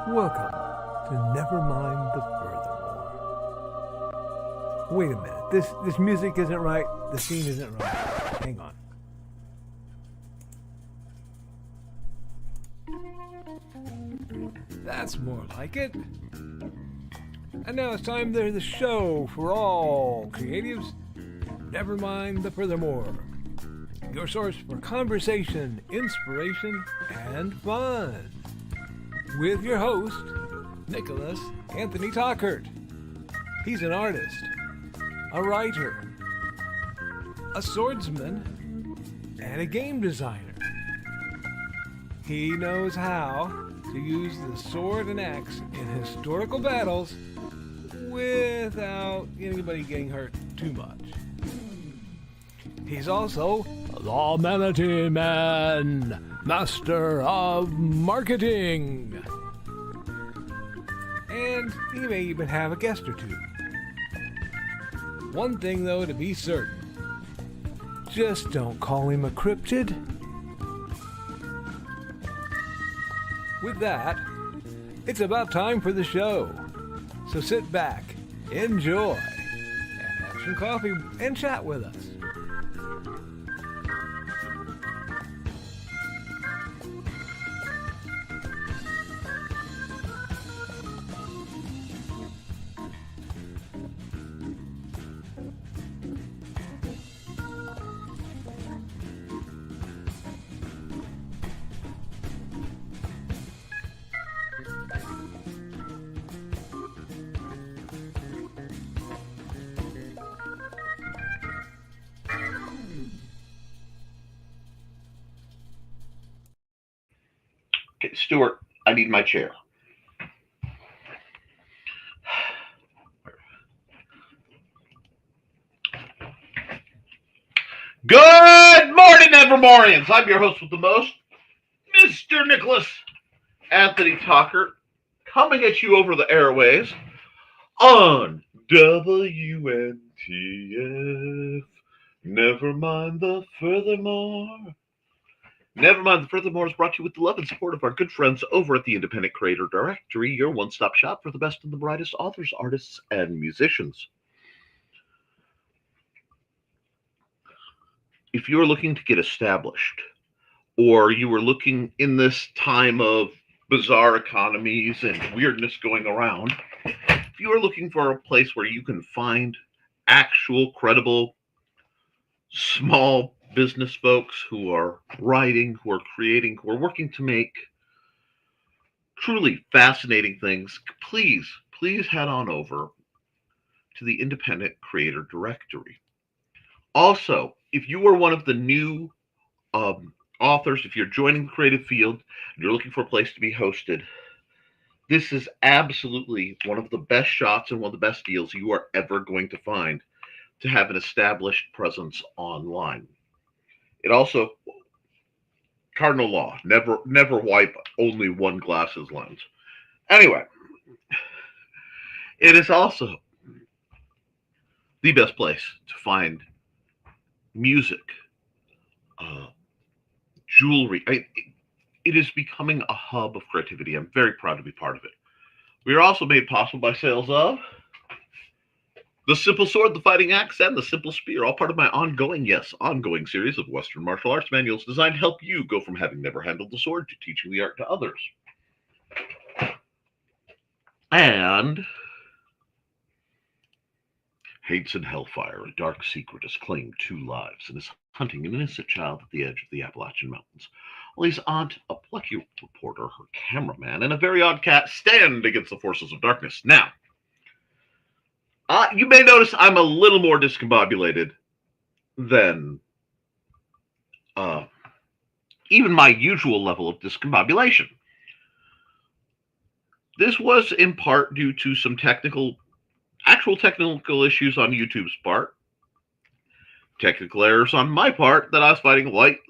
Welcome to Nevermind the Furthermore. Wait a minute. This music isn't right. The scene isn't right. Hang on. That's more like it. And now it's time to the show for all creatives. Nevermind the Furthermore. Your source for conversation, inspiration, and fun. With your host, Nicholas Anthony Tockert. He's an artist, a writer, a swordsman, and a game designer. He knows how to use the sword and axe in historical battles without anybody getting hurt too much. He's also the Manatee Man, master of marketing. And he may even have a guest or two. One thing, though, to be certain. Just don't call him a cryptid. With that, it's about time for the show. So sit back, enjoy, and have some coffee and chat with us. Okay, Stuart, I need my chair. Good morning, Nevermorians. I'm your host with the most, Mr. Nicholas Anthony Tockert, coming at you over the airways on WNTF. Nevermind the Furthermore. Nevermind the Furthermore is brought to you with the love and support of our good friends over at the Independent Creator Directory, your one-stop shop for the best and the brightest authors, artists, and musicians. If you're looking to get established, or you were looking in this time of bizarre economies and weirdness going around, if you are looking for a place where you can find actual, credible, small business folks who are writing, who are creating, who are working to make truly fascinating things, please head on over to the Independent Creator Directory. Also, if you are one of the new authors, if you're joining the creative field and you're looking for a place to be hosted, this is absolutely one of the best shots and one of the best deals you are ever going to find to have an established presence online. It also, cardinal law, never wipe only one glasses lens. Anyway, it is also the best place to find music, jewelry. It is becoming a hub of creativity. I'm very proud to be part of it. We are also made possible by sales of the Simple Sword, the Fighting Axe, and the Simple Spear, all part of my ongoing series of Western martial arts manuals designed to help you go from having never handled the sword to teaching the art to others. And Hates in Hellfire, a dark secret has claimed 2 lives and is hunting an innocent child at the edge of the Appalachian Mountains. While his aunt, a plucky reporter, her cameraman, and a very odd cat stand against the forces of darkness. Now, you may notice I'm a little more discombobulated than even my usual level of discombobulation. This was in part due to some actual technical issues on YouTube's part, technical errors on my part that I was fighting late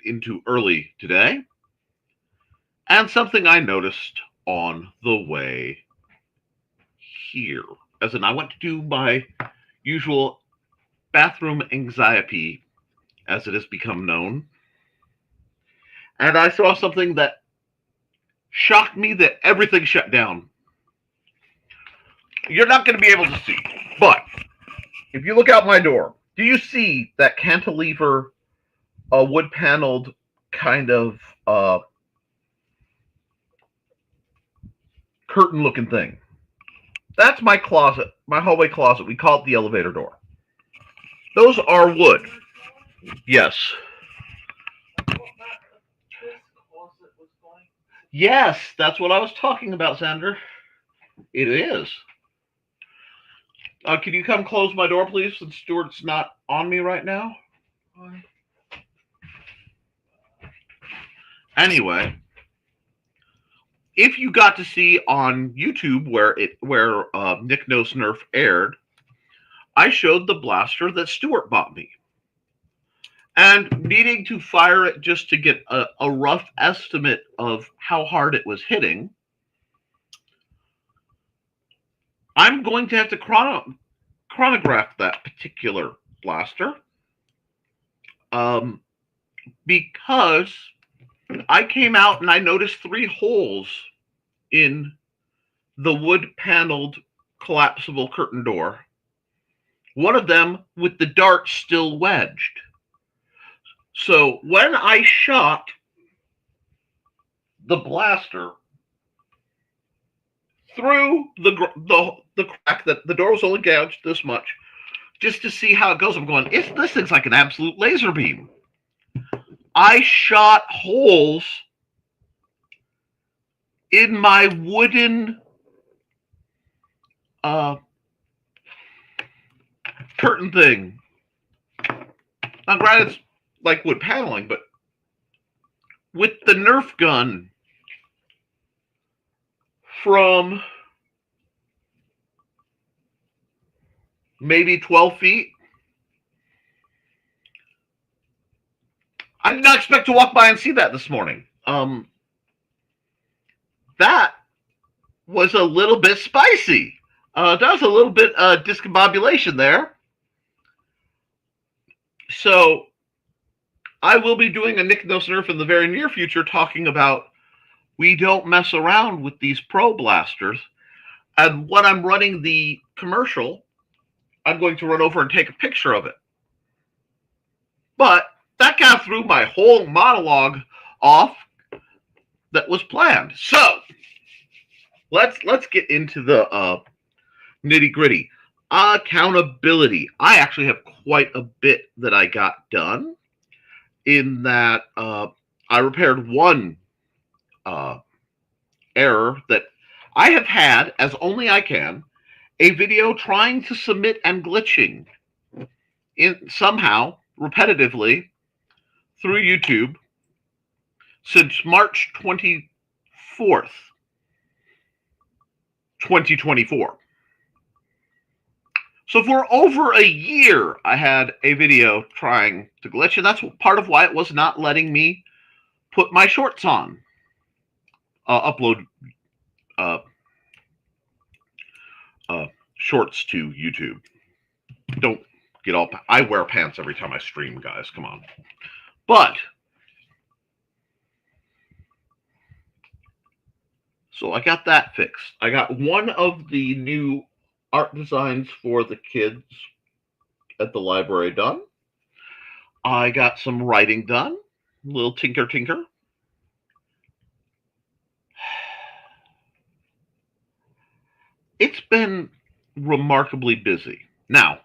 into early today, and something I noticed on the way here. As in, I went to do my usual bathroom anxiety, as it has become known, and I saw something that shocked me that everything shut down. You're not going to be able to see, but if you look out my door, do you see that cantilever, wood-paneled kind of curtain-looking thing? That's my closet, my hallway closet. We call it the elevator door. Those are wood. Yes. Yes, that's what I was talking about, Xander. It is. Can you come close my door, please, since Stuart's not on me right now? Anyway, if you got to see on YouTube where Nick Knows Nerf aired, I showed the blaster that Stuart bought me. And needing to fire it just to get a rough estimate of how hard it was hitting, I'm going to have to chronograph that particular blaster, because I came out and I noticed 3 holes in the wood-paneled collapsible curtain door. One of them with the dart still wedged. So when I shot the blaster through the crack, that the door was only gouged this much, just to see how it goes, I'm going, this thing's like an absolute laser beam. I shot holes in my wooden curtain thing. Now, granted, it's like wood paneling, but with the Nerf gun from maybe 12 feet, I did not expect to walk by and see that this morning. That was a little bit spicy. That was a little bit discombobulation there. So I will be doing a Nick Knows Nerf in the very near future, talking about we don't mess around with these pro blasters. And when I'm running the commercial, I'm going to run over and take a picture of it. But that kind of threw my whole monologue off that was planned. So let's get into the nitty gritty. Accountability. I actually have quite a bit that I got done, in that I repaired one error that I have had, as only I can, a video trying to submit and glitching in somehow repetitively through YouTube since March 24th, 2024. So for over a year, I had a video trying to glitch, and that's part of why it was not letting me put my shorts on, upload shorts to YouTube. Don't get all... I wear pants every time I stream, guys. Come on. But so I got that fixed. I got one of the new art designs for the kids at the library done. I got some writing done. A little tinker. It's been remarkably busy. Now,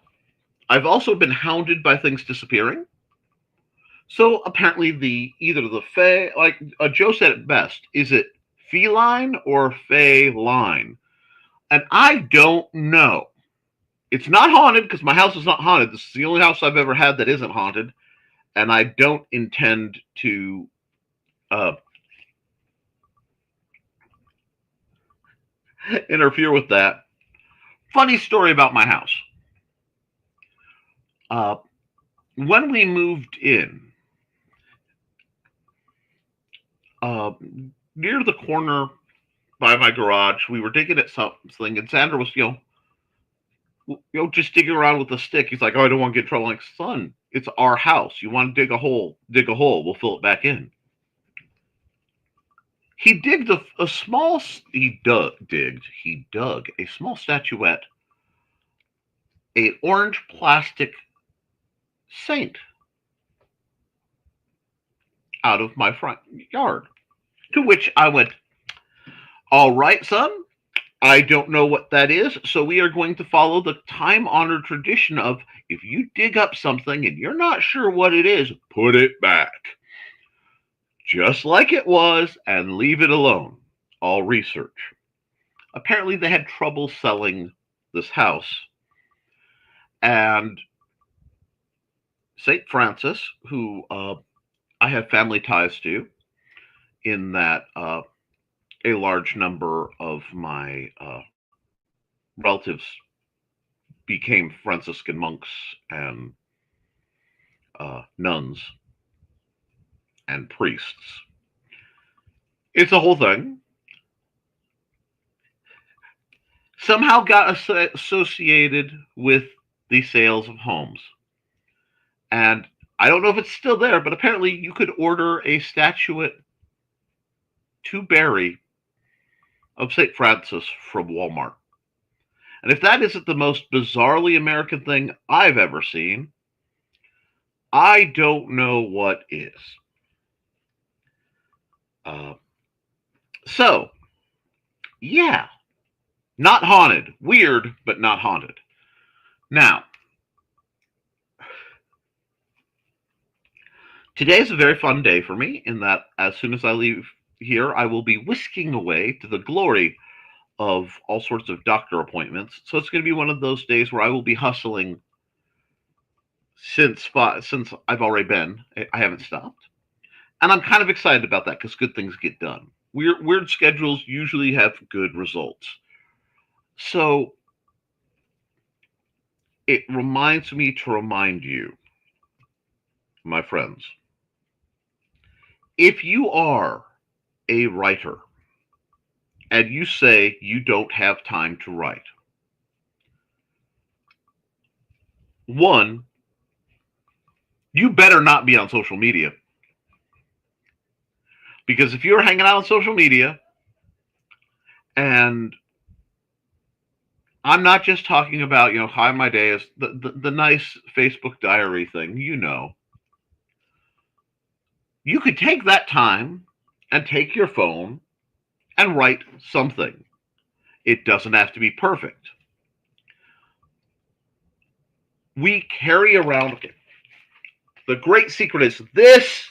I've also been hounded by things disappearing. So apparently either the Fae, like Joe said it best, is it feline or Fae-line? And I don't know. It's not haunted, because my house is not haunted. This is the only house I've ever had that isn't haunted. And I don't intend to interfere with that. Funny story about my house. When we moved in, near the corner by my garage, we were digging at something, and Sandra was, just digging around with a stick. He's like, "Oh, I don't want to get in trouble." I'm like, "Son, it's our house. You want to dig a hole, we'll fill it back in." he dug a small statuette, a orange plastic saint, out of my front yard. To which I went, all right, son, I don't know what that is, so we are going to follow the time honored tradition of if you dig up something and you're not sure what it is, put it back. Just like it was and leave it alone. All research. Apparently, they had trouble selling this house. And St. Francis, who I have family ties to, in that a large number of my relatives became Franciscan monks and nuns and priests. It's a whole thing. Somehow got associated with the sales of homes. And I don't know if it's still there, but apparently you could order a statuette to bury of St. Francis from Walmart. And if that isn't the most bizarrely American thing I've ever seen, I don't know what is. So, yeah, not haunted. Weird, but not haunted. Now, today is a very fun day for me in that as soon as I leave here, I will be whisking away to the glory of all sorts of doctor appointments. So it's going to be one of those days where I will be hustling since I've already been. I haven't stopped. And I'm kind of excited about that because good things get done. Weird schedules usually have good results. So it reminds me to remind you, my friends, if you are a writer and you say you don't have time to write, one, you better not be on social media. Because if you're hanging out on social media, and I'm not just talking about, hi, my day is the nice Facebook diary thing, you could take that time and take your phone and write something. It doesn't have to be perfect. We carry around, okay, the great secret is this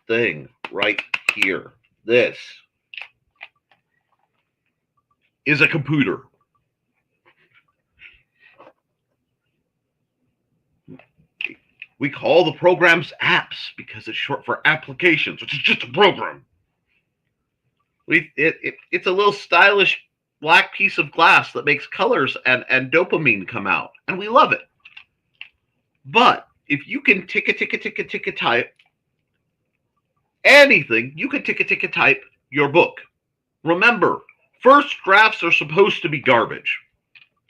thing right here. This is a computer. We call the programs apps because it's short for applications, which is just a program. It's a little stylish black piece of glass that makes colors and dopamine come out, and we love it. But if you can tick a type anything, you can tick a type your book. Remember, first drafts are supposed to be garbage.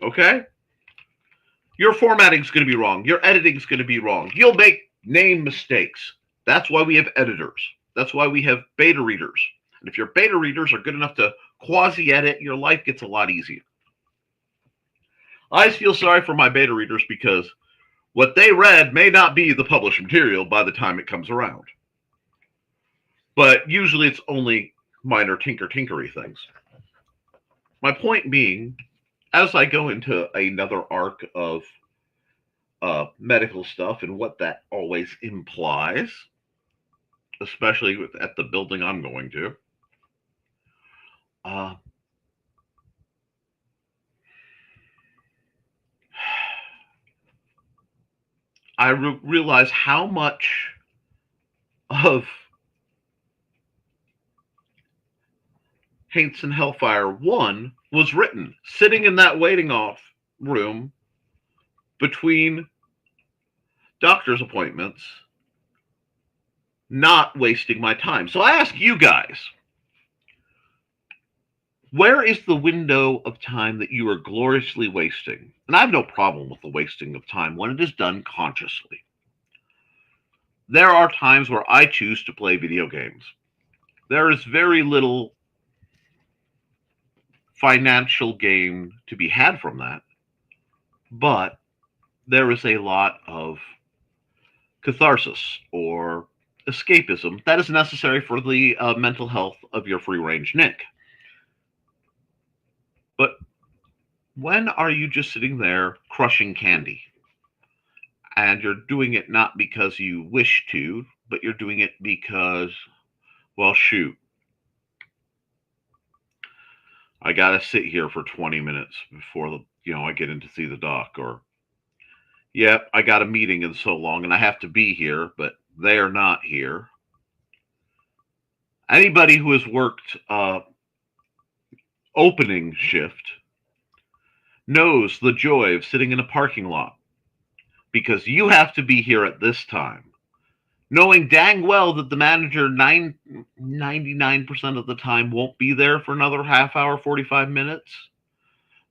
Okay? Your formatting's going to be wrong. Your editing's going to be wrong. You'll make name mistakes. That's why we have editors. That's why we have beta readers. And if your beta readers are good enough to quasi-edit, your life gets a lot easier. I feel sorry for my beta readers because what they read may not be the published material by the time it comes around. But usually it's only minor tinkery things. My point being, as I go into another arc of medical stuff and what that always implies, especially at the building I'm going to, I realize how much of Haints and Hellfire 1 was written sitting in that waiting off room between doctor's appointments, not wasting my time. So I ask you guys, where is the window of time that you are gloriously wasting? And I have no problem with the wasting of time when it is done consciously. There are times where I choose to play video games. There is very little financial gain to be had from that, but there is a lot of catharsis or escapism that is necessary for the mental health of your free range Nick. But when are you just sitting there crushing candy? And you're doing it not because you wish to, but you're doing it because, well, shoot, I gotta sit here for 20 minutes before I get in to see the doc, or yep, I got a meeting in so long and I have to be here, but they are not here. Anybody who has worked opening shift knows the joy of sitting in a parking lot because you have to be here at this time, knowing dang well that the manager 99% of the time won't be there for another half hour, 45 minutes,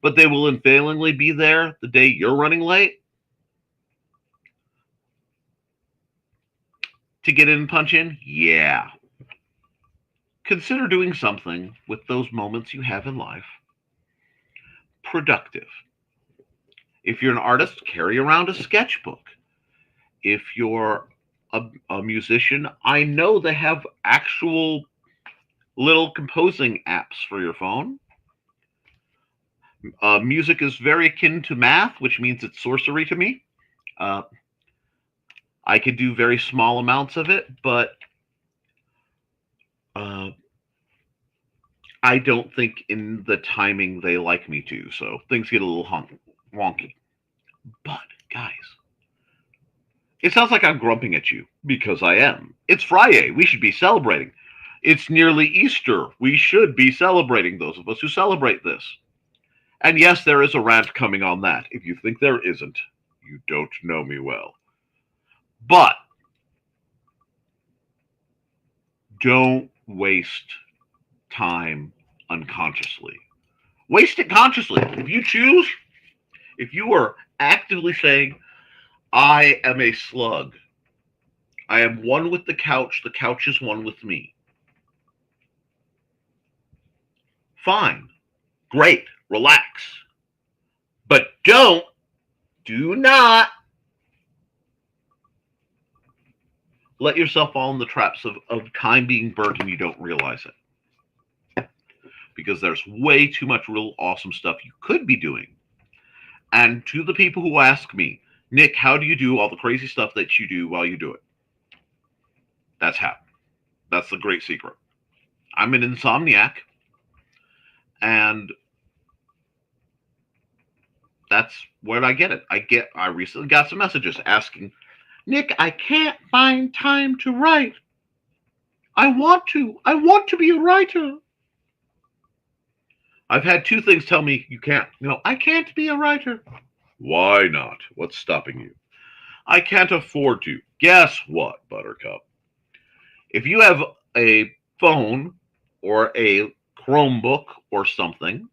but they will unfailingly be there the day you're running late to get in and punch in. Yeah. Consider doing something with those moments you have in life productive. If you're an artist, carry around a sketchbook. If you're a musician, I know they have actual little composing apps for your phone. Music is very akin to math, which means it's sorcery to me. Uh, I could do very small amounts of it, but uh, I don't think in the timing they like me to, so things get a little wonky. But, guys, it sounds like I'm grumping at you, because I am. It's Friday. We should be celebrating. It's nearly Easter. We should be celebrating, those of us who celebrate this. And yes, there is a rant coming on that. If you think there isn't, you don't know me well. But don't waste time unconsciously. Waste it consciously. If you choose, if you are actively saying, I am a slug, I am one with the couch is one with me. Fine. Great. Relax. But do not let yourself fall in the traps of time being burnt and you don't realize it. Because there's way too much real awesome stuff you could be doing. And to the people who ask me, Nick, how do you do all the crazy stuff that you do while you do it? That's how. That's the great secret. I'm an insomniac, and that's where I get it. I recently got some messages asking, Nick, I can't find time to write. I want to be a writer. I've had two things tell me you can't. I can't be a writer. Why not? What's stopping you? I can't afford to. Guess what, Buttercup? If you have a phone or a Chromebook or something,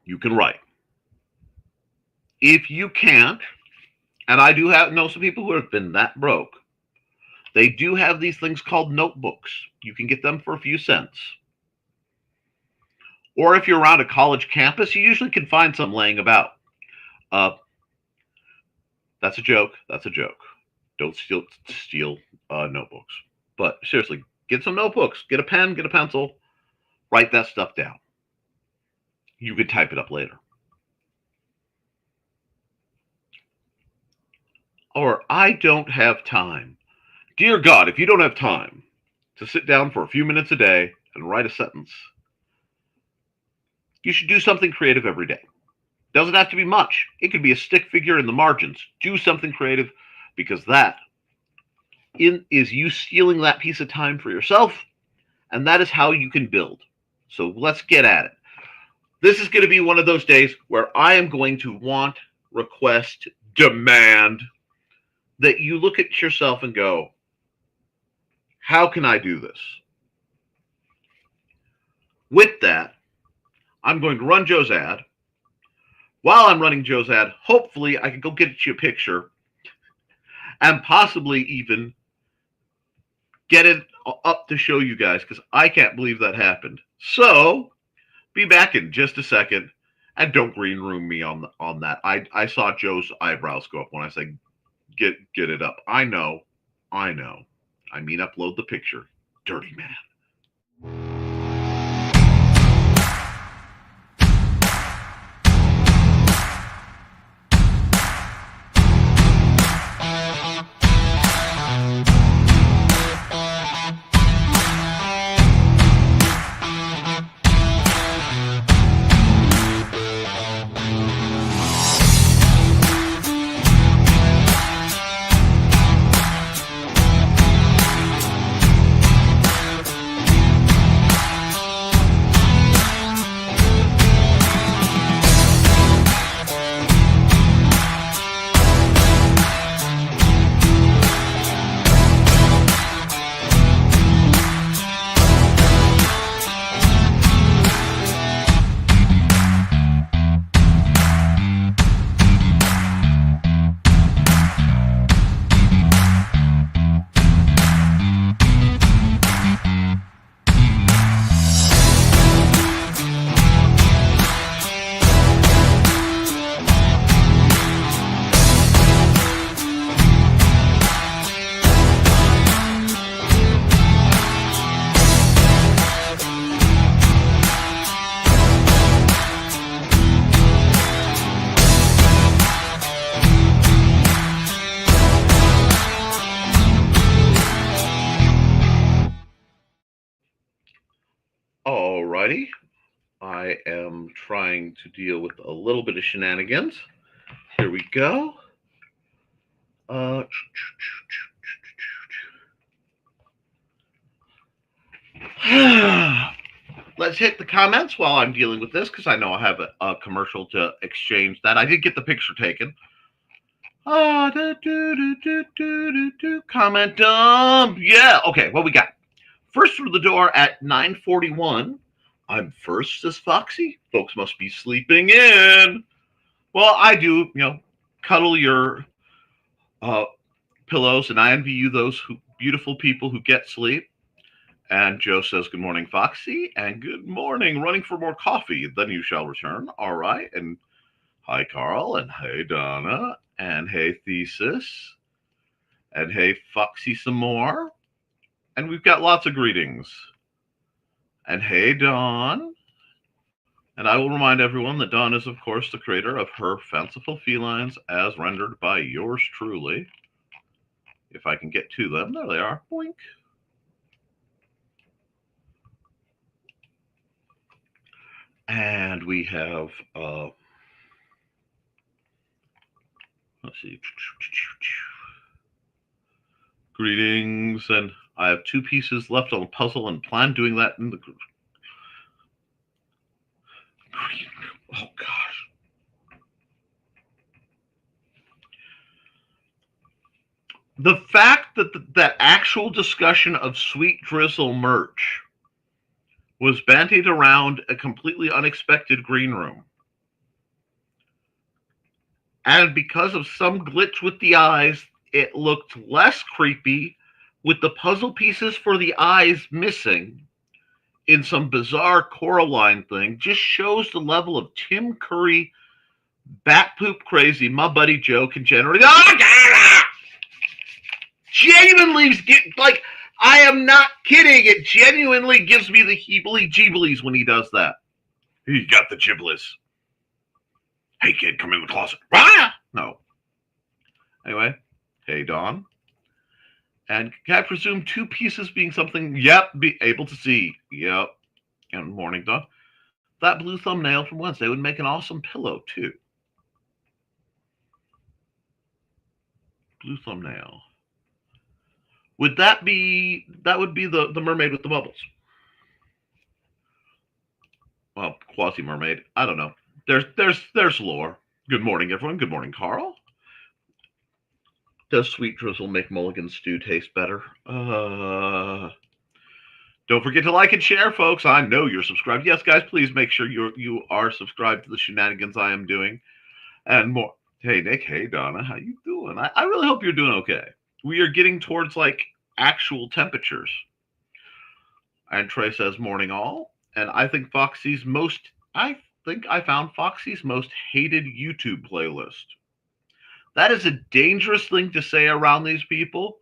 you can write. If you can't, and I do know some people who have been that broke, they do have these things called notebooks. You can get them for a few cents. Or if you're around a college campus, you usually can find some laying about. That's a joke. That's a joke. Don't steal notebooks. But seriously, get some notebooks. Get a pen, get a pencil. Write that stuff down. You could type it up later. Or, I don't have time. Dear God, if you don't have time to sit down for a few minutes a day and write a sentence, you should do something creative every day. Doesn't have to be much. It could be a stick figure in the margins. Do something creative, because that is you stealing that piece of time for yourself, and that is how you can build. So let's get at it. This is going to be one of those days where I am going to want, request, demand that you look at yourself and go, how can I do this? With that, I'm going to run Joe's ad. While I'm running Joe's ad, hopefully I can go get you a picture and possibly even get it up to show you guys because I can't believe that happened. So be back in just a second, and don't green room me on that. I saw Joe's eyebrows go up when I said get it up. I know. I mean upload the picture. Dirty man. Alrighty. I am trying to deal with a little bit of shenanigans. Here we go. Let's hit the comments while I'm dealing with this because I know I have a commercial to exchange that. I did get the picture taken. Comment dump. Yeah. Okay. What we got? First through the door at 9:41. I'm first, says Foxy. Folks must be sleeping in. Well, I do, cuddle your pillows, and I envy you, those beautiful people who get sleep. And Joe says, good morning, Foxy, and good morning, running for more coffee. Then you shall return. All right. And hi, Carl, and hey, Donna, and hey, Thesis, and hey, Foxy some more. And we've got lots of greetings. And hey, Dawn. And I will remind everyone that Dawn is, of course, the creator of Her Fanciful Felines as rendered by yours truly. If I can get to them. There they are. Boink. And we have, let's see. Greetings. And I have 2 pieces left on the puzzle and plan doing that in the group. Oh, gosh. The fact that that actual discussion of Sweet Drizzle merch was bandied around a completely unexpected green room. And because of some glitch with the eyes, it looked less creepy with the puzzle pieces for the eyes missing in some bizarre Coraline thing. Just shows the level of Tim Curry bat poop crazy my buddy Joe can generate. Oh, genuinely, like, I am not kidding. It genuinely gives me the heebly-jeeblies when he does that. He got the giblets. Hey, kid, come in the closet. Ah! No. Anyway, hey, Dawn. And can I presume 2 pieces being something, yep, be able to see. Yep. And morning, Dawn. That blue thumbnail from Wednesday would make an awesome pillow, too. Blue thumbnail. Would that would be the mermaid with the bubbles? Well, quasi mermaid. I don't know. There's lore. Good morning, everyone. Good morning, Carl. Does Sweet Drizzle make mulligan stew taste better? Don't forget to like and share, folks. I know you're subscribed. Yes, guys, please make sure you are subscribed to the shenanigans I am doing and more. Hey, Nick. Hey, Donna. How you doing? I really hope you're doing okay. We are getting towards like actual temperatures. And Trey says, morning all. And I think I think I found Foxy's most hated YouTube playlist. That is a dangerous thing to say around these people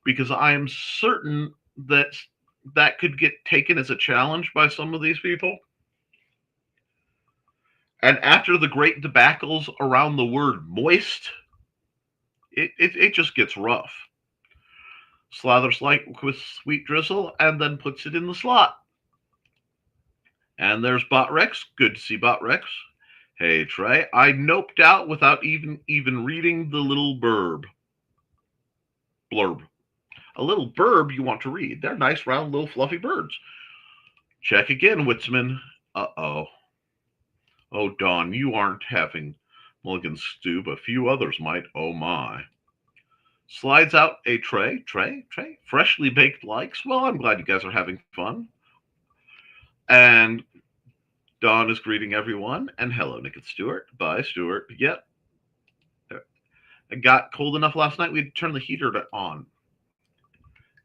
because I am certain that that could get taken as a challenge by some of these people. And after the great debacles around the word moist, it just gets rough. Slathers like with sweet drizzle and then puts it in the slot. And there's Botrex. Good to see Botrex. Hey Trey, I noped out without even reading the little blurb. A little burb you want to read. They're nice, round, little, fluffy birds. Check again, Witzman. Uh-oh. Oh, Don, you aren't having mulligan stew, but a few others might. Oh, my. Slides out a tray. Freshly baked likes. Well, I'm glad you guys are having fun. And Don is greeting everyone. And hello, Nick and Stuart. Bye, Stuart. Yep. It got cold enough last night, we had to turn the heater on.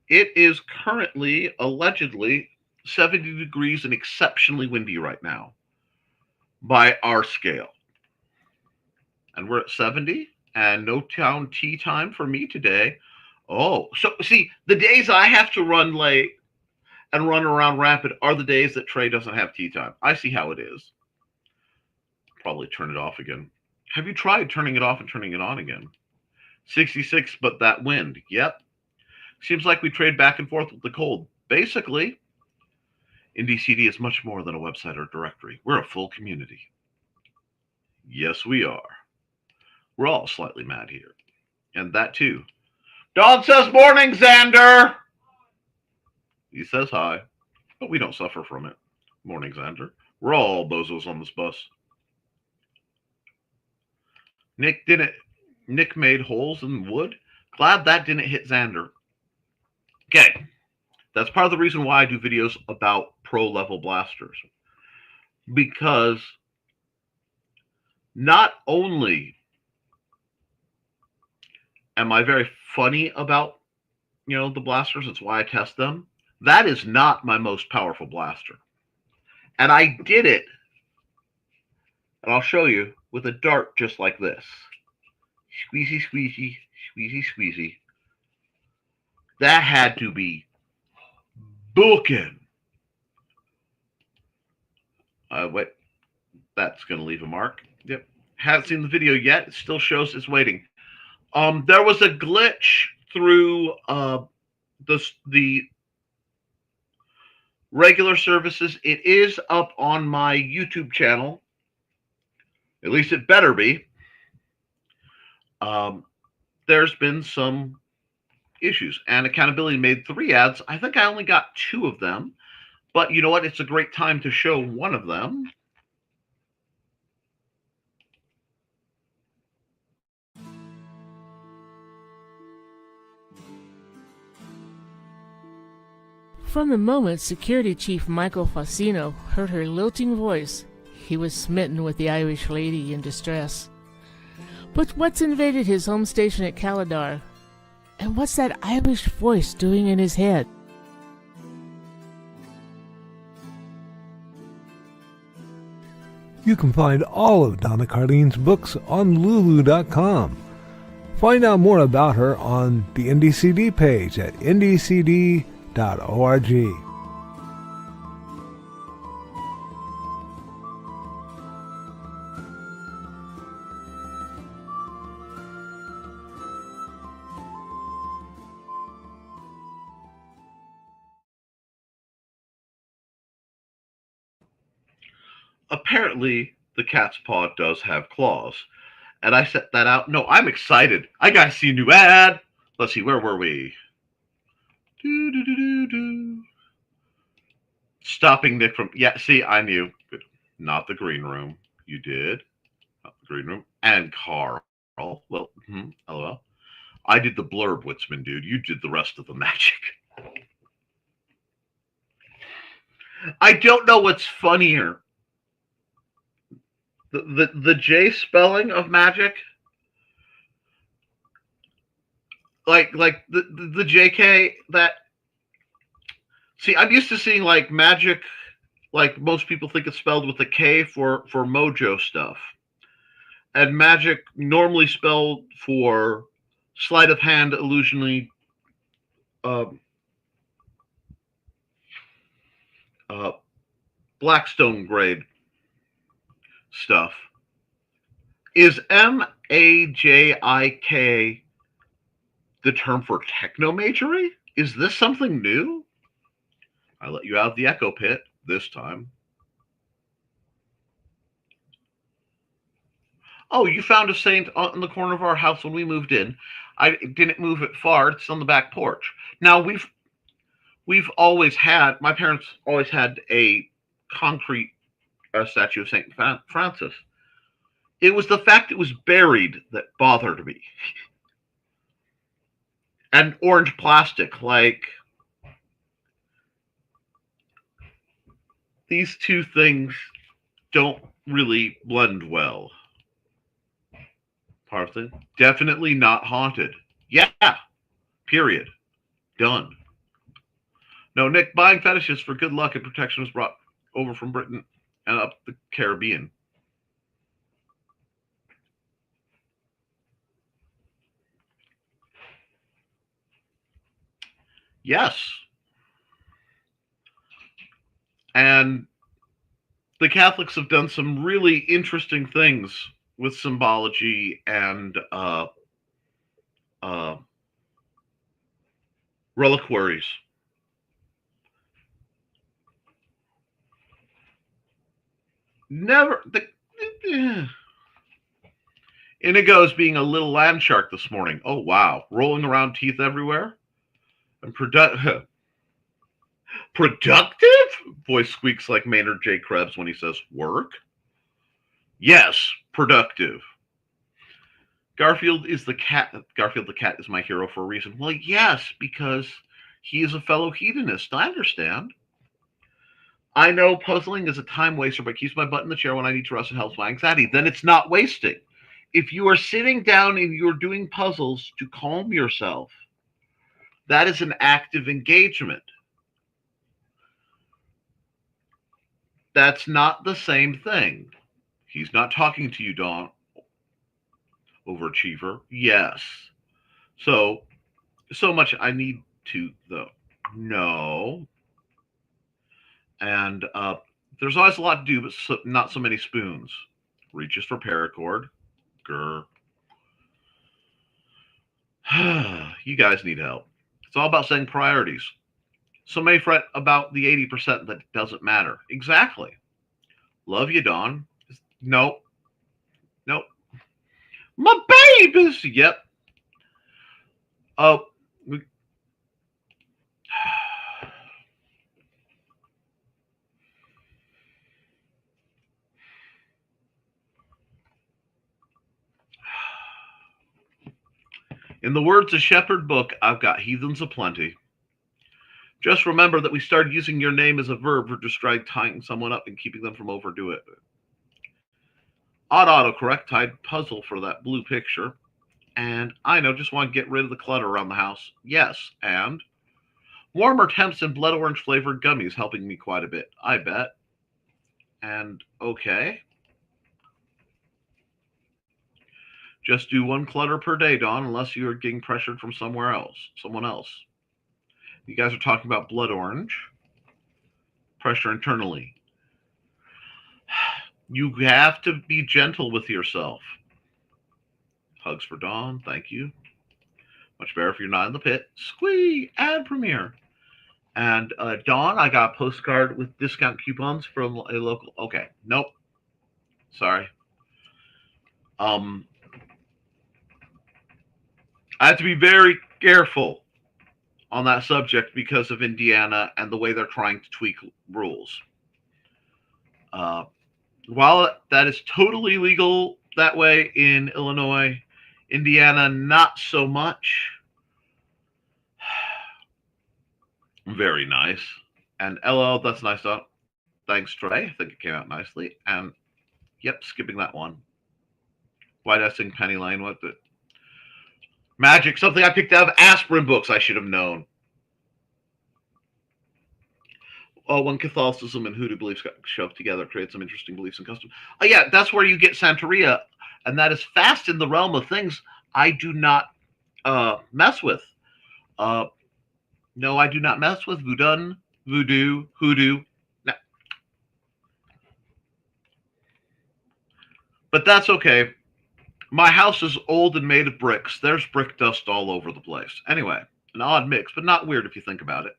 It is currently, allegedly, 70 degrees and exceptionally windy right now by our scale. And we're at 70 and no town tea time for me today. Oh, so see, the days I have to run late and run around rapid are the days that Trey doesn't have tea time. I see how it is. Probably turn it off again. Have you tried turning it off and turning it on again? 66, but that wind. Yep. Seems like we trade back and forth with the cold. Basically, IndieCD is much more than a website or directory. We're a full community. Yes, we are. We're all slightly mad here. And that too. Don says, morning, Xander. He says hi, but we don't suffer from it. Morning, Xander. We're all bozos on this bus. Nick made holes in wood. Glad that didn't hit Xander. Okay, that's part of the reason why I do videos about pro-level blasters. Because not only am I very funny about, the blasters, it's why I test them, that is not my most powerful blaster. And I did it, and I'll show you, with a dart just like this. Squeezy, squeezy, squeezy, squeezy. That had to be booking. Wait, that's going to leave a mark. Yep. Haven't seen the video yet. It still shows it's waiting. There was a glitch through the regular services. It is up on my YouTube channel. At least it better be. There's been some issues, and Accountability made 3 ads. I think I only got 2 of them, but you know what? It's a great time to show one of them. From the moment Security Chief Michael Fassino heard her lilting voice, he was smitten with the Irish lady in distress. But what's invaded his home station at Caladar? And what's that Irish voice doing in his head? You can find all of Donna Carlene's books on Lulu.com. Find out more about her on the IndieCD page at indiecd.org. Apparently, the cat's paw does have claws. And I set that out. No, I'm excited. I got to see a new ad. Let's see, where were we? Stopping Nick from... Yeah, see, I knew. Not the green room. You did. Not the green room. And Carl. Well, LOL. I did the blurb, Witzman, dude. You did the rest of the magic. I don't know what's funnier. The J spelling of magic like the JK that. See, I'm used to seeing like magic, like most people think it's spelled with a K for mojo stuff, and magic normally spelled for sleight of hand, illusionally, uh, uh, Blackstone grade stuff. Is MAJIK the term for technomagery? Is this something new? I let you out of the echo pit this time. Oh, you found a saint in the corner of our house when we moved in. I didn't move it far. It's on the back porch. Now we've always had. My parents always had a concrete statue of Saint Francis. It was the fact it was buried that bothered me. And orange plastic, like these two things don't really blend well. Parson, definitely not haunted. Yeah, period. Done. No, Nick, buying fetishes for good luck and protection was brought over from Britain and up the Caribbean. Yes. And the Catholics have done some really interesting things with symbology and reliquaries. Never. Inigo's being a little land shark this morning. Oh, wow. Rolling around teeth everywhere. And productive? Voice squeaks like Maynard J. Krebs when he says work. Yes, productive. Garfield the cat is my hero for a reason. Well, yes, because he is a fellow hedonist. I understand. I know puzzling is a time waster, but keeps my butt in the chair when I need to rest and helps my anxiety. Then it's not wasting. If you are sitting down and you're doing puzzles to calm yourself, that is an active engagement. That's not the same thing. He's not talking to you, Dawn. Overachiever. Yes. So much I need to, though. No. And there's always a lot to do, but not so many spoons. Reaches for paracord. Grr. You guys need help. It's all about setting priorities. So many fret about the 80% that doesn't matter. Exactly. Love you, Dawn. Nope. My babies. Yep. Oh. In the words of Shepherd Book, I've got heathens aplenty. Just remember that we started using your name as a verb for describe tying someone up and keeping them from overdo it. Odd autocorrect typed puzzle for that blue picture. And I know, just want to get rid of the clutter around the house. Yes, and warmer temps and blood orange flavored gummies helping me quite a bit, I bet. And okay. Just do one clutter per day, Dawn, unless you're getting pressured from someone else. You guys are talking about blood orange. Pressure internally. You have to be gentle with yourself. Hugs for Dawn, thank you. Much better if you're not in the pit. Squee, ad premiere. And Dawn, I got a postcard with discount coupons from a local. Okay, nope. Sorry. I have to be very careful on that subject because of Indiana and the way they're trying to tweak rules. While that is totally legal that way in Illinois, Indiana, not so much. Very nice. And LL, that's nice. Thanks, Trey. I think it came out nicely. And yep, skipping that one. Why did I sing Penny Lane? What the? Magic, something I picked out of aspirin books I should have known. When Catholicism and Hoodoo beliefs got shoved together, create some interesting beliefs and customs. Yeah, that's where you get Santeria, and that is fast in the realm of things I do not mess with. No, I do not mess with voodoo, hoodoo. No. But that's okay. My house is old and made of bricks. There's brick dust all over the place. Anyway, an odd mix, but not weird if you think about it.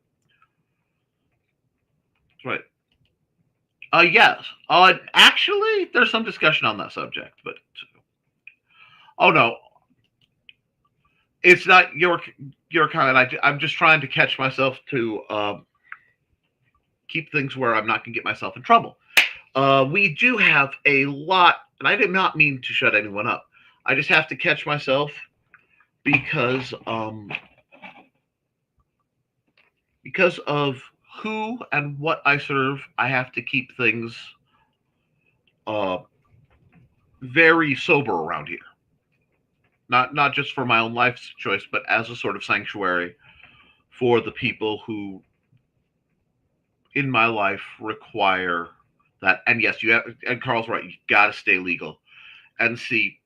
That's right. Yes. Actually, there's some discussion on that subject, but oh no, it's not your comment. I'm just trying to catch myself to keep things where I'm not going to get myself in trouble. We do have a lot, and I did not mean to shut anyone up. I just have to catch myself because of who and what I serve. I have to keep things very sober around here. Not just for my own life's choice, but as a sort of sanctuary for the people who in my life require that. And yes, you have, and Carl's right, you got to stay legal. And see,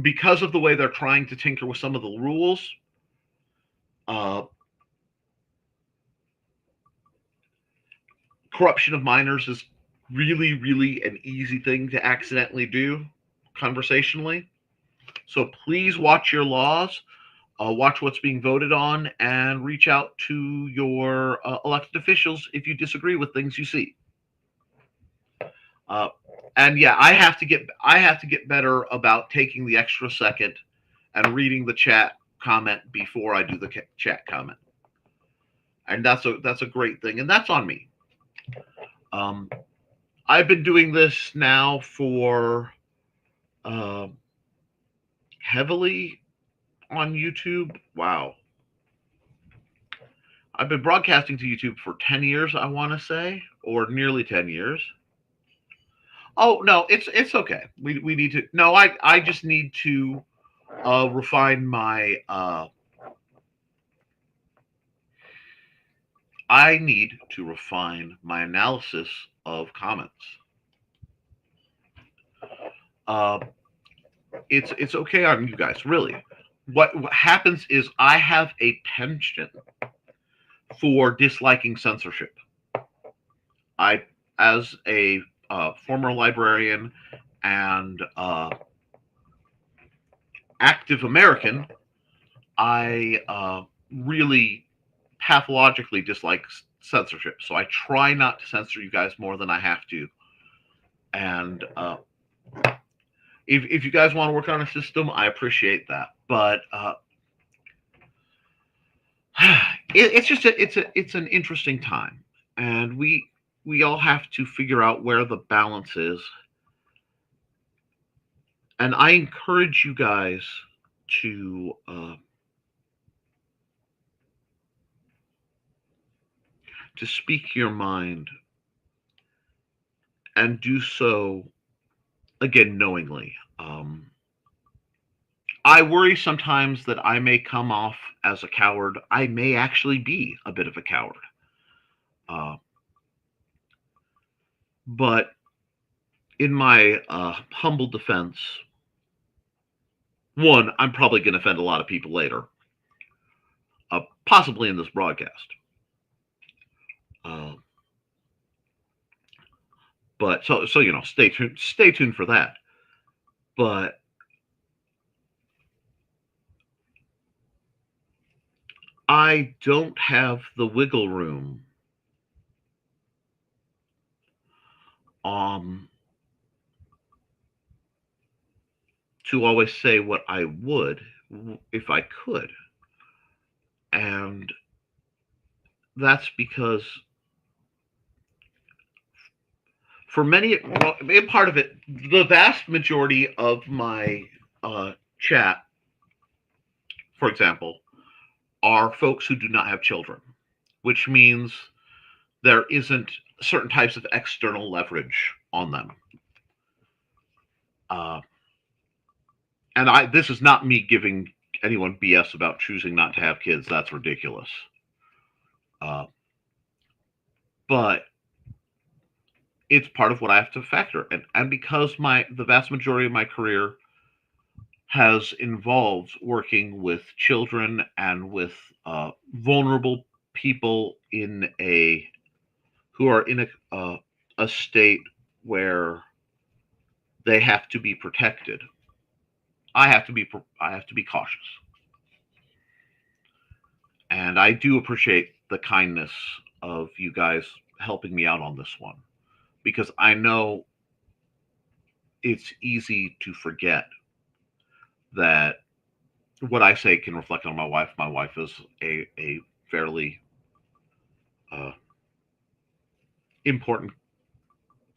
because of the way they're trying to tinker with some of the rules, corruption of minors is really, really an easy thing to accidentally do conversationally. So please watch your laws, watch what's being voted on, and reach out to your elected officials if you disagree with things you see. And yeah, I have to get better about taking the extra second and reading the chat comment before I do the chat comment. And that's a great thing, and that's on me. I've been doing this now for heavily on YouTube. Wow. I've been broadcasting to YouTube for 10 years, I want to say, or nearly 10 years. Oh, no, it's okay. We need to, no, I just need to refine my, I need to refine my analysis of comments. It's okay on you guys, really. What happens is I have a penchant for disliking censorship. I, as a former librarian and active American, I really pathologically dislike censorship. So I try not to censor you guys more than I have to. And if you guys want to work on a system, I appreciate that. But it's just it's an interesting time, and we all have to figure out where the balance is. And I encourage you guys to speak your mind and do so again knowingly. I worry sometimes that I may come off as a coward. I may actually be a bit of a coward. But in my humble defense, one, I'm probably going to offend a lot of people later, possibly in this broadcast. But so you know, stay tuned for that. But I don't have the wiggle room to always say what I would if I could. And that's because for many, well, part of it, the vast majority of my chat, for example, are folks who do not have children, which means there isn't certain types of external leverage on them. And this is not me giving anyone BS about choosing not to have kids. That's ridiculous. Uh, but it's part of what I have to factor. And because the vast majority of my career has involved working with children and with vulnerable people who are in a state where they have to be protected. I have to be cautious, and I do appreciate the kindness of you guys helping me out on this one, because I know it's easy to forget that what I say can reflect on my wife. My wife is a fairly uh, important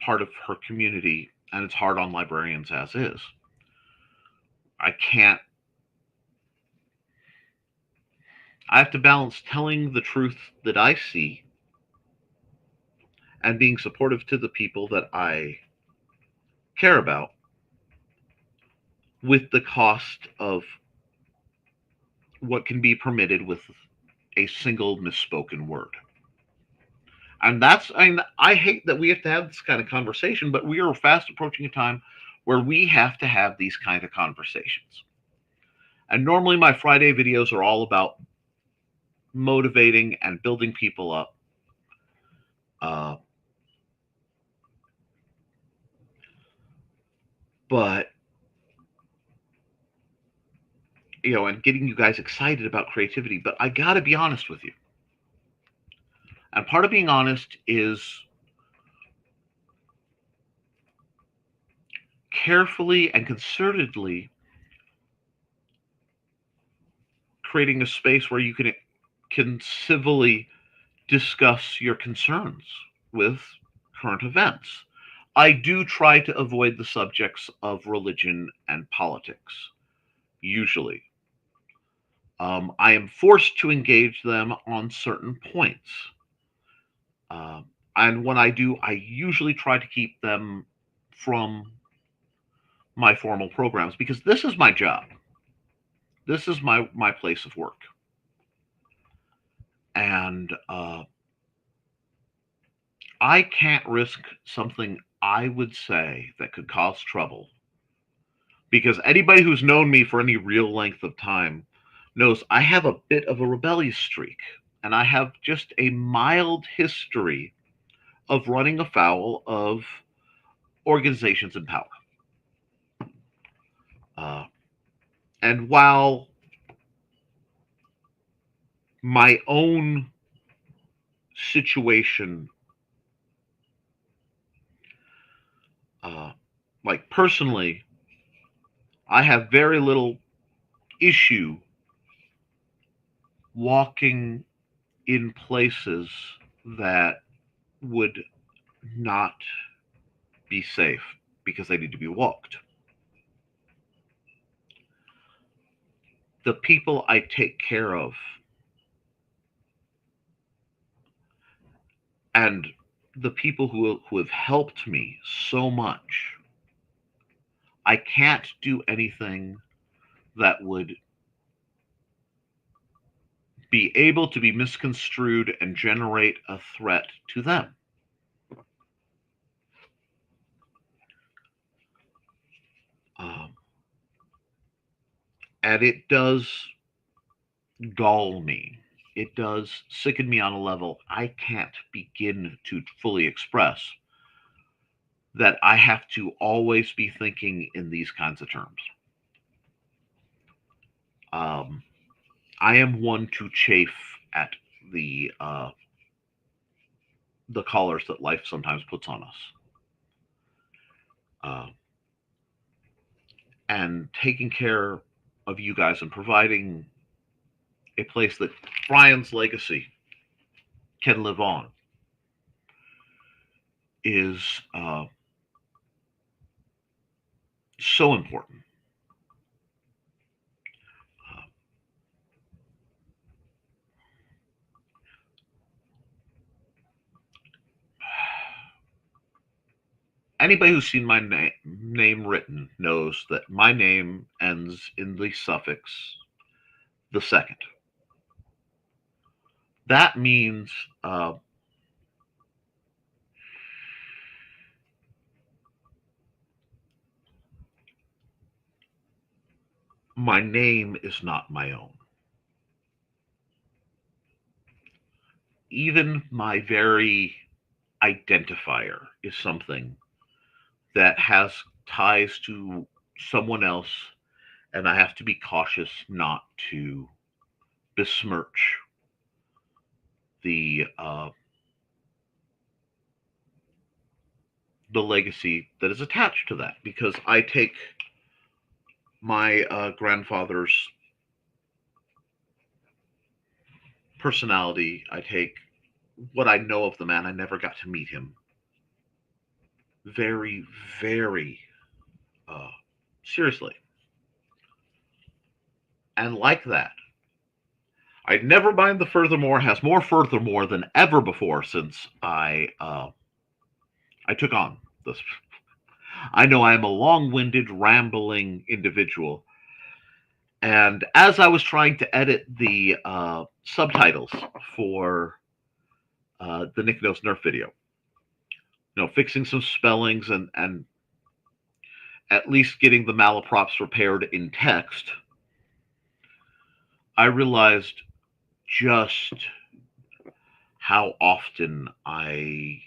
part of her community, and it's hard on librarians as is. I have to balance telling the truth that I see and being supportive to the people that I care about with the cost of what can be permitted with a single misspoken word. And I hate that we have to have this kind of conversation, but we are fast approaching a time where we have to have these kind of conversations. And normally my Friday videos are all about motivating and building people up. But, and getting you guys excited about creativity. But I got to be honest with you. And part of being honest is carefully and concertedly creating a space where you can civilly discuss your concerns with current events. I do try to avoid the subjects of religion and politics, usually. I am forced to engage them on certain points. And when I do, I usually try to keep them from my formal programs, because this is my job. This is my place of work. And I can't risk something I would say that could cause trouble, because anybody who's known me for any real length of time knows I have a bit of a rebellious streak, and I have just a mild history of running afoul of organizations in power. And while my own situation, like personally, I have very little issue walking in places that would not be safe because they need to be walked. The people I take care of and the people who have helped me so much, I can't do anything that would be able to be misconstrued and generate a threat to them. And it does gall me. It does sicken me on a level I can't begin to fully express, that I have to always be thinking in these kinds of terms. I am one to chafe at the collars that life sometimes puts on us. And taking care of you guys and providing a place that Brian's legacy can live on is so important. Anybody who's seen my name written knows that my name ends in the suffix the second. That means my name is not my own. Even my very identifier is something that has ties to someone else, and I have to be cautious not to besmirch the legacy that is attached to that, because I take my grandfather's personality, I take what I know of the man. I never got to meet him. Very, very uh, seriously. And like that, I Nevermind the Furthermore has more furthermore than ever before since I took on this. I know I am a long-winded, rambling individual, and as I was trying to edit the subtitles for the Nick Knows Nerf video, fixing some spellings and at least getting the malaprops repaired in text, I realized just how often I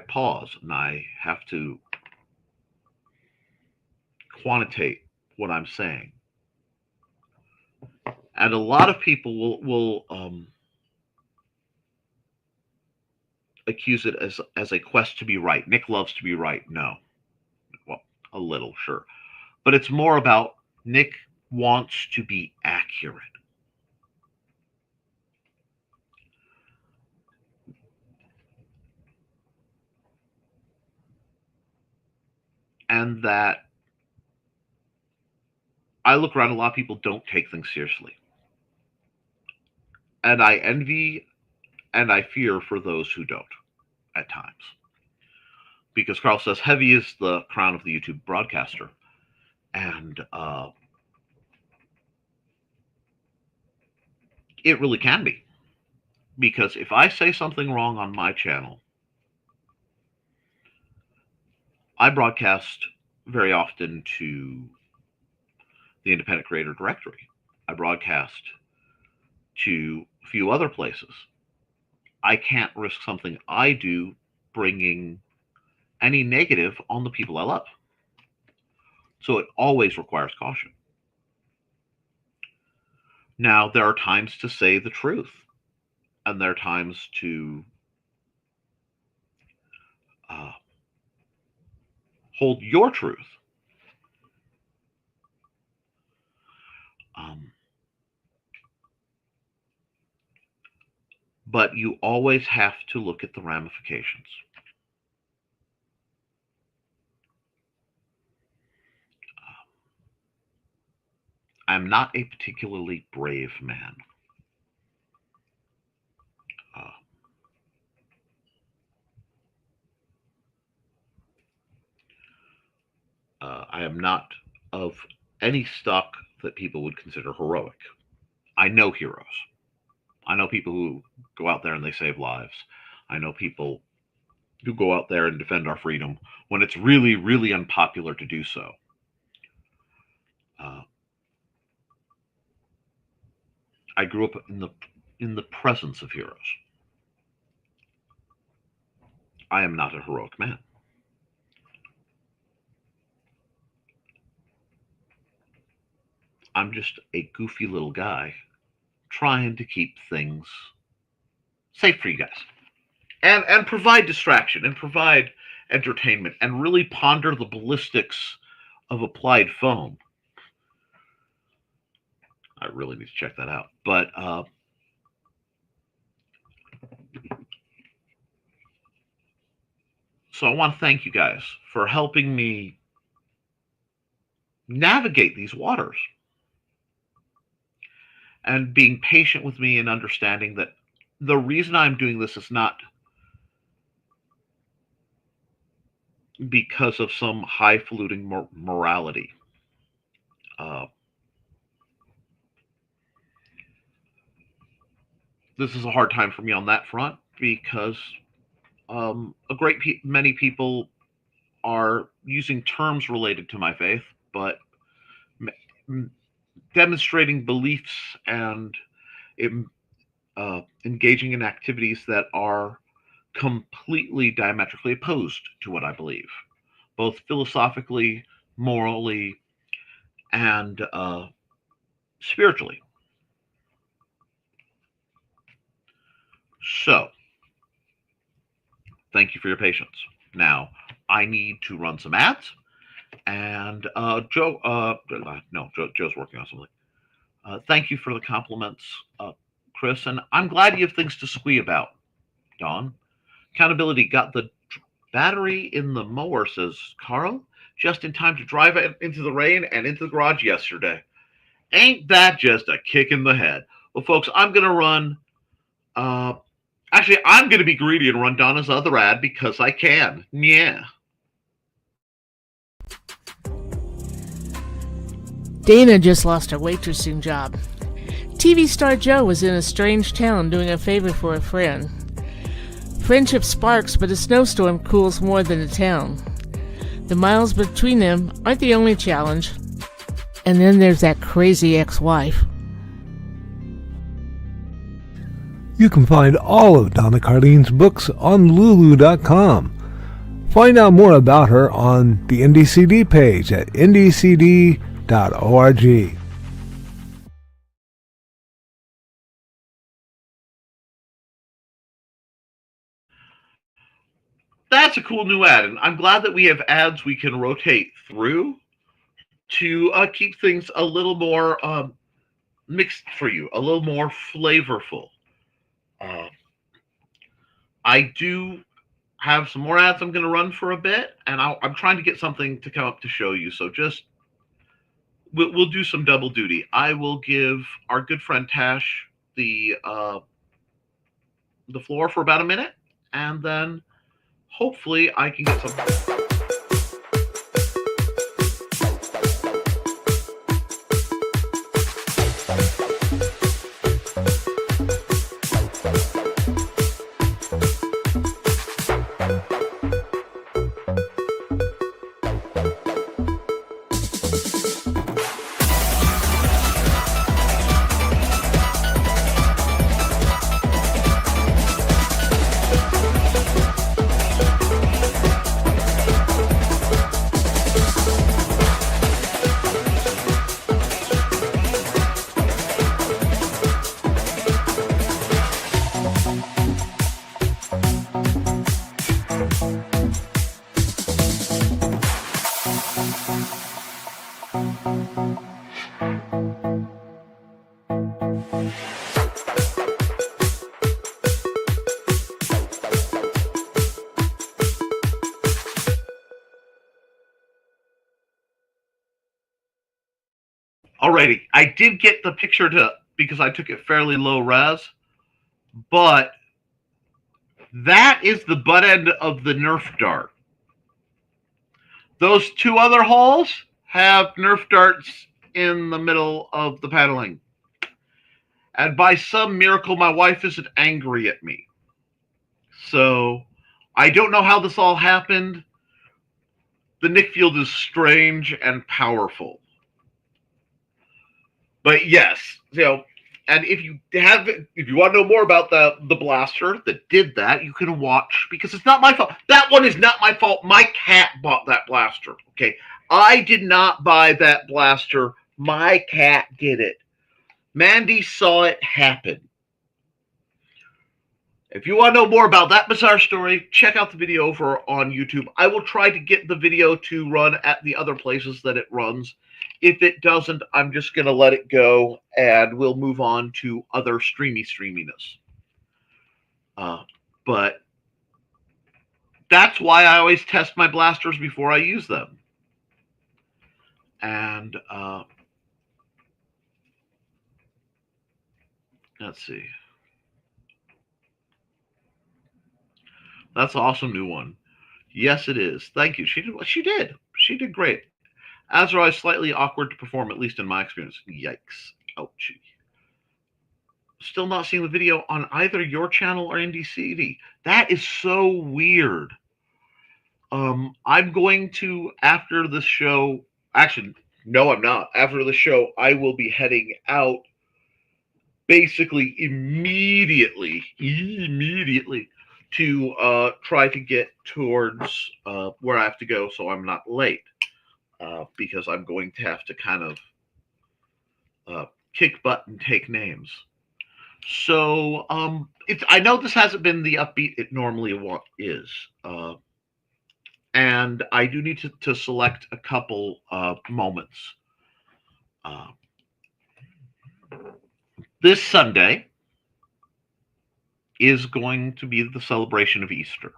pause and I have to quantitate what I'm saying. And a lot of people will accuse it as a quest to be right. Nick loves to be right. No. Well, a little, sure. But it's more about Nick wants to be accurate. And that I look around, a lot of people don't take things seriously. And I envy and I fear for those who don't at times. Because Carl says heavy is the crown of the YouTube broadcaster. And it really can be. Because if I say something wrong on my channel, I broadcast very often to the Independent Creator Directory. I broadcast to a few other places. I can't risk something I do bringing any negative on the people I love. So it always requires caution. Now, there are times to say the truth, and there are times to hold your truth. But you always have to look at the ramifications. I'm not a particularly brave man. I am not of any stock that people would consider heroic. I know heroes. I know people who go out there and they save lives. I know people who go out there and defend our freedom when it's really, really unpopular to do so. I grew up in the presence of heroes. I am not a heroic man. I'm just a goofy little guy trying to keep things safe for you guys. And provide distraction and provide entertainment and really ponder the ballistics of applied foam. I really need to check that out. But so I want to thank you guys for helping me navigate these waters and being patient with me and understanding that the reason I'm doing this is not because of some highfalutin morality. this is a hard time for me on that front because many people are using terms related to my faith, but demonstrating beliefs and engaging in activities that are completely diametrically opposed to what I believe, both philosophically, morally, and spiritually. So, thank you for your patience. Now, I need to run some ads, and Joe's working on something. Thank you for the compliments, Chris, and I'm glad you have things to squee about, Don. Accountability got the battery in the mower, says Carl, just in time to drive it into the rain and into the garage yesterday. Ain't that just a kick in the head? Well, folks, I'm going to run. Actually, I'm going to be greedy and run Donna's other ad because I can. Yeah. Dana just lost her waitressing job. TV star Joe was in a strange town doing a favor for a friend. Friendship sparks, but a snowstorm cools more than a town. The miles between them aren't the only challenge. And then there's that crazy ex-wife. You can find all of Donna Carlene's books on Lulu.com. Find out more about her on the NDCD page at ndcd.org. That's a cool new ad, and I'm glad that we have ads we can rotate through to keep things a little more mixed for you, a little more flavorful. I do have some more ads I'm going to run for a bit, and I'm trying to get something to come up to show you. So we'll do some double duty. I will give our good friend Tash the floor for about a minute, and then hopefully I can get something. Alrighty, I did get the picture because I took it fairly low res, but that is the butt end of the Nerf dart. Those two other holes have Nerf darts in the middle of the paneling. And by some miracle, my wife isn't angry at me. So I don't know how this all happened. The Nick field is strange and powerful. But yes, and if you want to know more about the blaster that did that, you can watch, because it's not my fault. That one is not my fault. My cat bought that blaster. Okay, I did not buy that blaster. My cat did it. Mandy saw it happen. If you want to know more about that bizarre story, check out the video over on YouTube. I will try to get the video to run at the other places that it runs. If it doesn't, I'm just going to let it go, and we'll move on to other streaminess. But that's why I always test my blasters before I use them. And let's see. That's an awesome new one. Yes, it is. Thank you. She did. She did great. Azra is slightly awkward to perform, at least in my experience. Yikes. Ouchie. still not seeing the video on either your channel or NDCD. That is so weird. I'm going to, after the show, actually, no, I'm not. After the show, I will be heading out basically immediately to try to get towards where I have to go so I'm not late, because I'm going to have to kind of kick butt and take names. So I know this hasn't been the upbeat it normally is, and I do need to select a couple moments. This Sunday is going to be the celebration of Easter.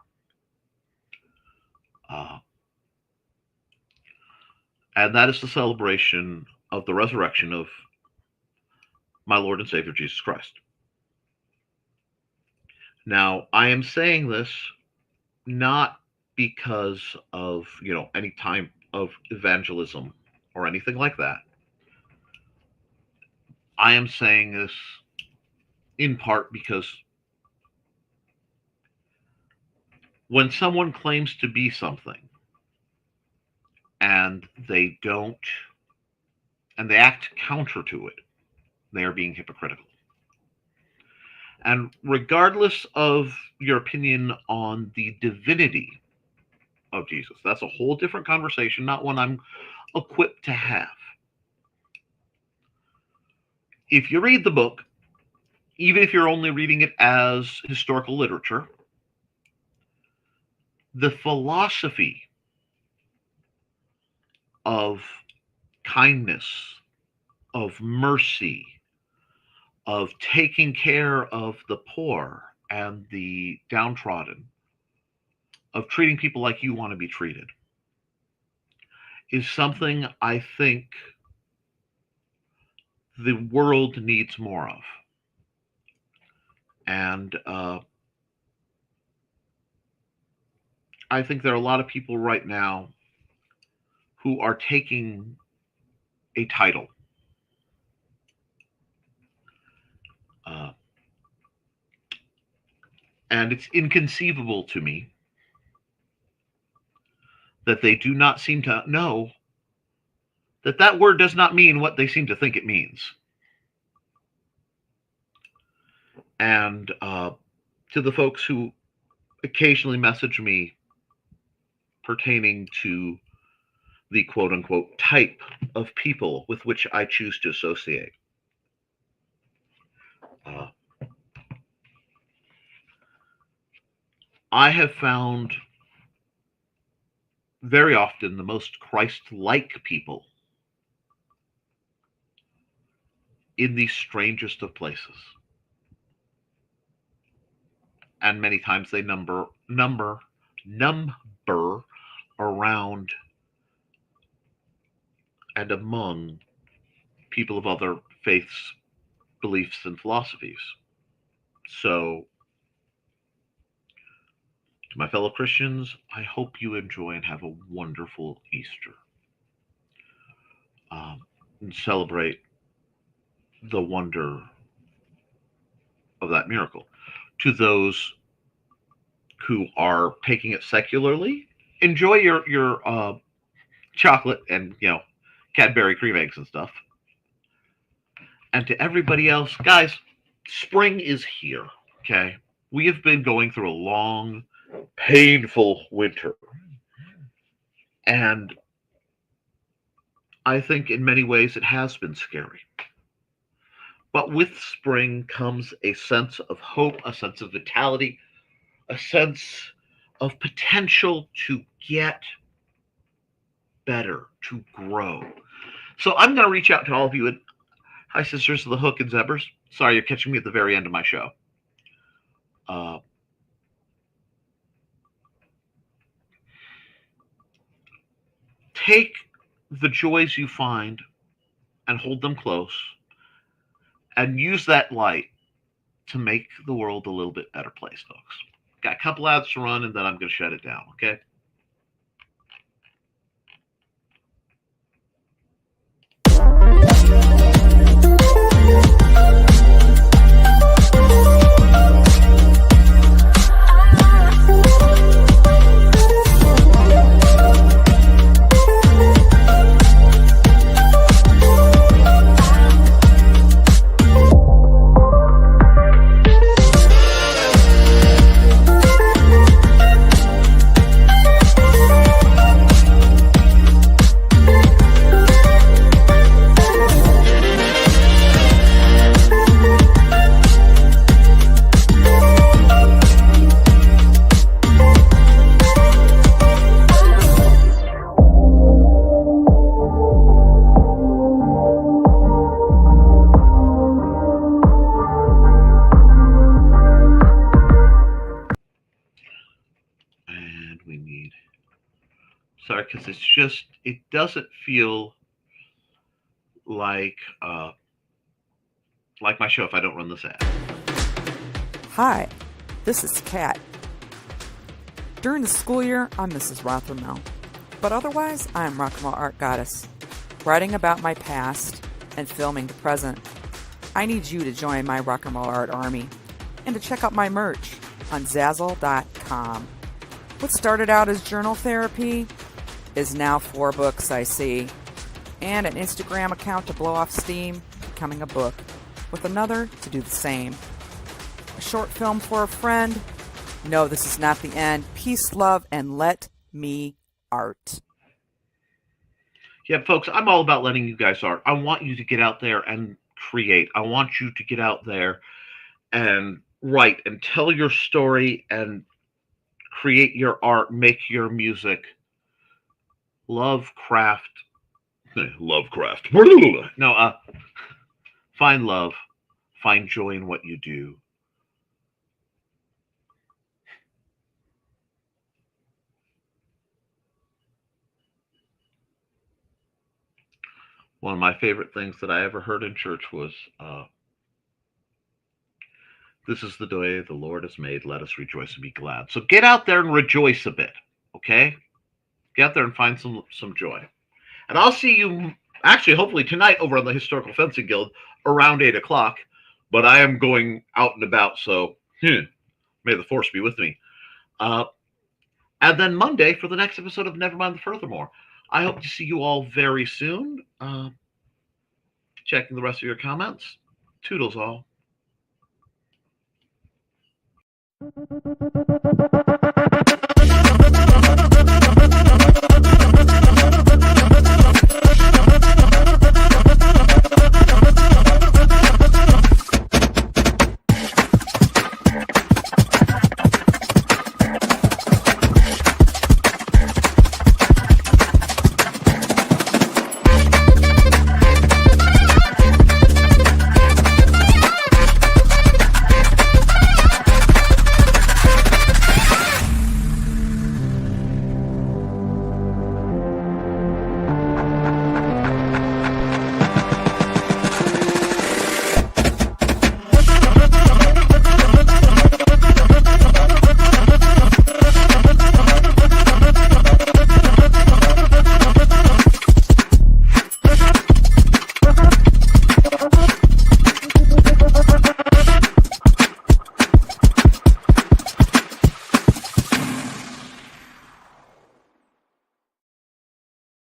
And that is the celebration of the resurrection of my Lord and Savior Jesus Christ. Now, I am saying this not because of, any type of evangelism or anything like that. I am saying this in part because when someone claims to be something and they don't, and they act counter to it, they are being hypocritical. And regardless of your opinion on the divinity of Jesus, that's a whole different conversation, not one I'm equipped to have. If you read the book, even if you're only reading it as historical literature, the philosophy of kindness, of mercy, of taking care of the poor and the downtrodden, of treating people like you want to be treated, is something I think the world needs more of. And I think there are a lot of people right now who are taking a title. And it's inconceivable to me that they do not seem to know that that word does not mean what they seem to think it means. And to the folks who occasionally message me pertaining to the quote-unquote type of people with which I choose to associate. I have found very often the most Christ-like people in the strangest of places. And many times they number around and among people of other faiths, beliefs, and philosophies. So, to my fellow Christians, I hope you enjoy and have a wonderful Easter. And celebrate the wonder of that miracle. To those who are taking it secularly, enjoy your chocolate and Cadbury cream eggs and stuff. And to everybody else, guys, spring is here. Okay, we have been going through a long, painful winter, and I think in many ways it has been scary. But with spring comes a sense of hope, a sense of vitality, a sense of potential to get better, to grow. So I'm going to reach out to all of you. And hi, Sisters of the Hook and Zebras. Sorry, you're catching me at the very end of my show. Take the joys you find and hold them close, and use that light to make the world a little bit better place, folks. Got a couple ads to run, and then I'm going to shut it down, okay? sorry, because it doesn't feel like my show if I don't run this ad. Hi, this is Kat. During the school year, I'm Mrs. Rothermel, but otherwise, I'm Rock and Roll Art Goddess, writing about my past and filming the present. I need you to join my Rock and Roll Art army and to check out my merch on Zazzle.com. What started out as journal therapy is now 4 books, I see, and an Instagram account to blow off steam, becoming a book, with another to do the same. A short film for a friend. No, this is not the end. Peace, love, and let me art. Yeah, folks, I'm all about letting you guys art. I want you to get out there and create. I want you to get out there and write and tell your story and create your art, make your music. Lovecraft. No, find love, find joy in what you do. One of my favorite things that I ever heard in church was, this is the day the Lord has made. Let us rejoice and be glad. So get out there and rejoice a bit, okay? Get out there and find some joy. And I'll see you, actually, hopefully tonight over on the Historical Fencing Guild around 8 o'clock. But I am going out and about, so may the force be with me. And then Monday for the next episode of Nevermind the Furthermore. I hope to see you all very soon. Checking the rest of your comments. Toodles all.